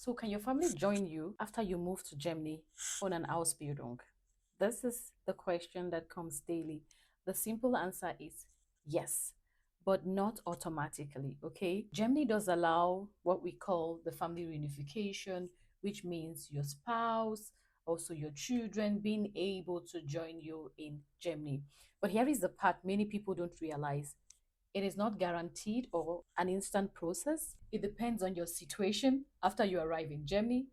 So can your family join you after you move to Germany on an Ausbildung? This is the question that comes daily. The simple answer is yes, but not automatically, okay? Germany does allow what we call the family reunification, which means your spouse, also your children being able to join you in Germany. But here is the part many people don't realize. It is not guaranteed or an instant process. It depends on your situation after you arrive in Germany,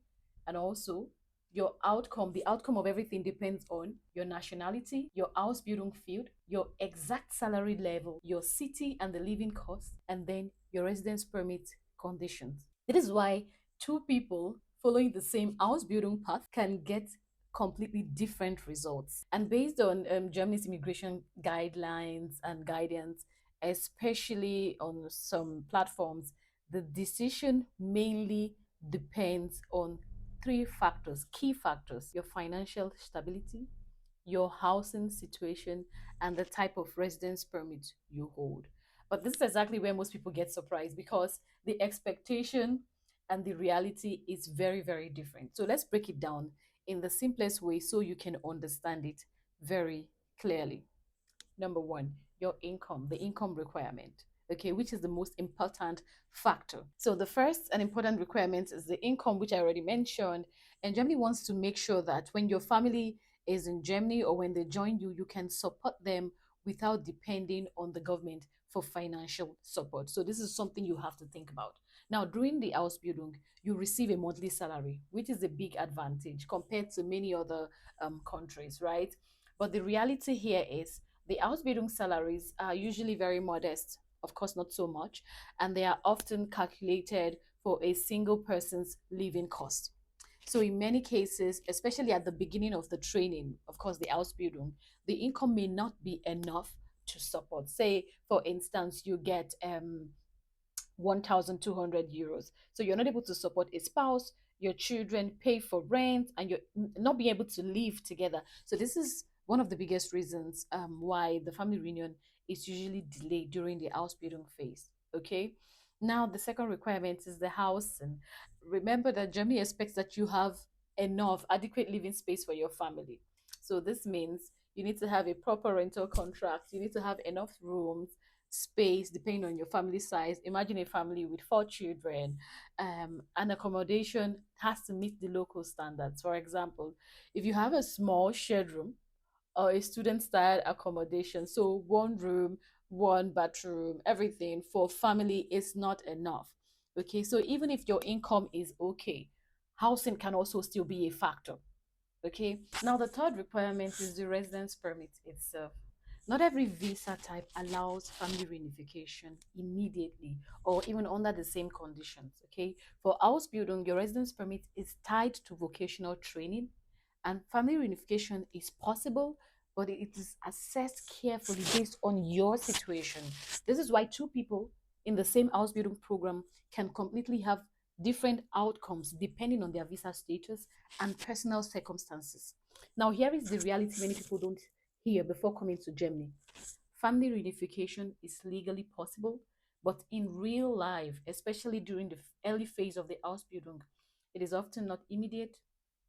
and also your outcome. The outcome of everything depends on your nationality, your Ausbildung field, your exact salary level, your city and the living cost, and then your residence permit conditions. This is why two people following the same Ausbildung path can get completely different results. And based on Germany's immigration guidelines and guidance, especially on some platforms, the decision mainly depends on three factors, key factors: your financial stability, your housing situation, and the type of residence permit you hold. But this is exactly where most people get surprised because the expectation and the reality is very, very different. So let's break it down in the simplest way so you can understand it very clearly. Number one, your income, the income requirement, okay, which is the most important factor. So the first and important requirement is the income, which I already mentioned. And Germany wants to make sure that when your family is in Germany or when they join you, you can support them without depending on the government for financial support. So this is something you have to think about. Now, during the Ausbildung, you receive a monthly salary, which is a big advantage compared to many other countries, right? But the reality here is the Ausbildung salaries are usually very modest, of course, not so much, and they are often calculated for a single person's living cost. So, in many cases, especially at the beginning of the training, of course, the Ausbildung, the income may not be enough to support. Say, for instance, you get 1,200 euros. So you're not able to support a spouse, your children pay for rent, and you're not being able to live together. So this is one of the biggest reasons why the family reunion is usually delayed during the Ausbildung phase. Okay. Now the second requirement is the house, and remember that Germany expects that you have enough adequate living space for your family. So this means you need to have a proper rental contract. You need to have enough rooms, space, depending on your family size. Imagine a family with four children. An accommodation has to meet the local standards. For example, if you have a small shared room or a student style accommodation, so one room, one bathroom, everything for family is not enough. Okay, so even if your income is okay, housing can also still be a factor. Okay, now the third requirement is the residence permit itself. Not every visa type allows family reunification immediately or even under the same conditions. Okay, for Ausbildung, your residence permit is tied to vocational training, and family reunification is possible, but it is assessed carefully based on your situation. This is why two people in the same Ausbildung program can completely have different outcomes depending on their visa status and personal circumstances. Now, here is the reality many people don't hear before coming to Germany. Family reunification is legally possible, but in real life, especially during the early phase of the Ausbildung, it is often not immediate,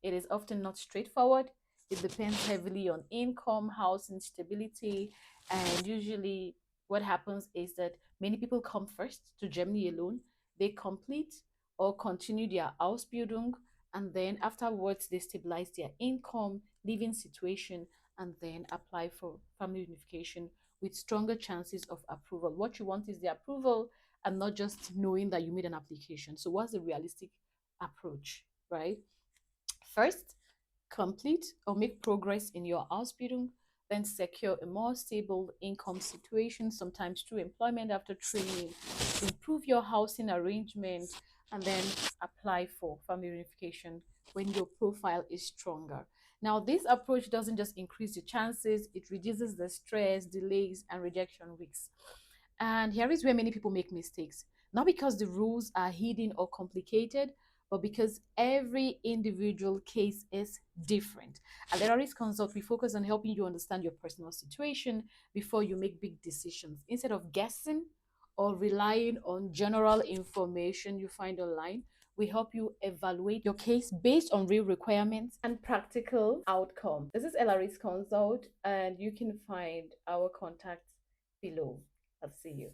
it is often not straightforward. It depends heavily on income, housing stability, and usually what happens is that many people come first to Germany alone. They complete or continue their Ausbildung, and then afterwards they stabilize their income, living situation, and then apply for family unification with stronger chances of approval. What you want is the approval and not just knowing that you made an application. So, what's the realistic approach, right? First, complete or make progress in your Ausbildung, then secure a more stable income situation, sometimes through employment after training, improve your housing arrangement, and then apply for family reunification when your profile is stronger. Now, this approach doesn't just increase your chances, it reduces the stress, delays, and rejection risks. And here is where many people make mistakes. Not because the rules are hidden or complicated, but because every individual case is different. At Terrorist Consult, we focus on helping you understand your personal situation before you make big decisions. Instead of guessing or relying on general information you find online, We help you evaluate your case based on real requirements and practical outcome. This is LRS Consult, and you can find our contacts below. I'll see you.